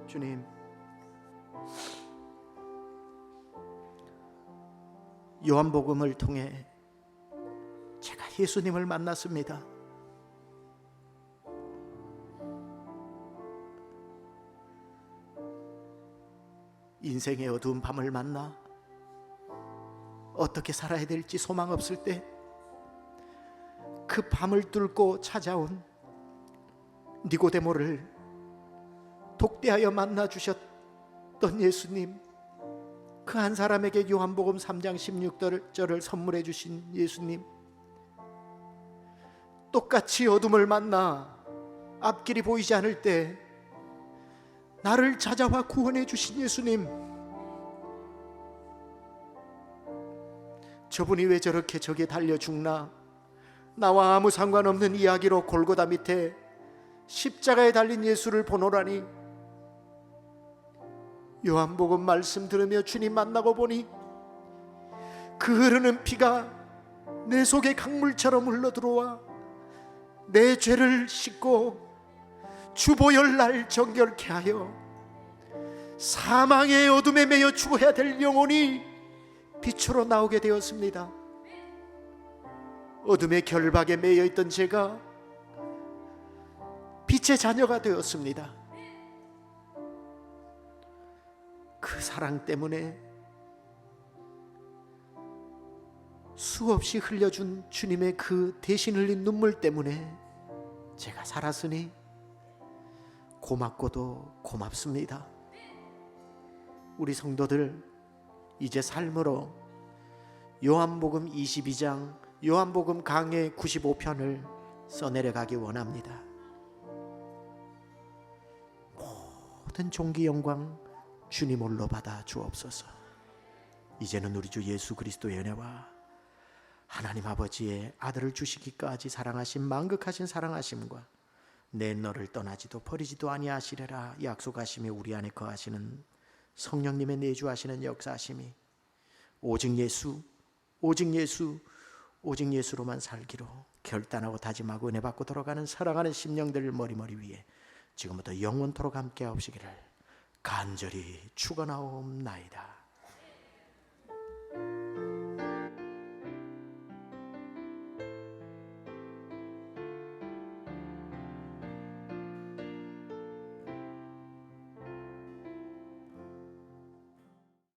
Speaker 2: 주님, 요한복음을 통해 제가 예수님을 만났습니다. 인생의 어두운 밤을 만나 어떻게 살아야 될지 소망 없을 때 그 밤을 뚫고 찾아온 니고데모를 독대하여 만나 주셨던 예수님, 그 한 사람에게 요한복음 3장 16절을 선물해 주신 예수님, 똑같이 어둠을 만나 앞길이 보이지 않을 때 나를 찾아와 구원해 주신 예수님, 저분이 왜 저렇게 저기에 달려 죽나, 나와 아무 상관없는 이야기로 골고다 밑에 십자가에 달린 예수를 보노라니, 요한복음 말씀 들으며 주님 만나고 보니 그 흐르는 피가 내 속에 강물처럼 흘러들어와 내 죄를 씻고 주보혈 날 정결케 하여 사망의 어둠에 매여 죽어야 될 영혼이 빛으로 나오게 되었습니다. 어둠의 결박에 매여 있던 제가 빛의 자녀가 되었습니다. 그 사랑 때문에, 수없이 흘려준 주님의 그 대신 흘린 눈물 때문에 제가 살았으니 고맙고도 고맙습니다. 우리 성도들, 이제 삶으로 요한복음 22장, 요한복음 강해 95편을 써내려가기 원합니다. 모든 존귀 영광 주님 홀로 받아 주옵소서. 이제는 우리 주 예수 그리스도의 은혜와 하나님 아버지의 아들을 주시기까지 사랑하신 만극하신 사랑하심과 내 너를 떠나지도 버리지도 아니하시리라 약속하시며 우리 안에 거하시는 성령님의 내주하시는 역사하심이 오직 예수, 오직 예수, 오직 예수로만 살기로 결단하고 다짐하고 은혜 받고 돌아가는 사랑하는 심령들 머리머리 위에 지금부터 영원토록 함께 하옵시기를 간절히 축원하옵나이다.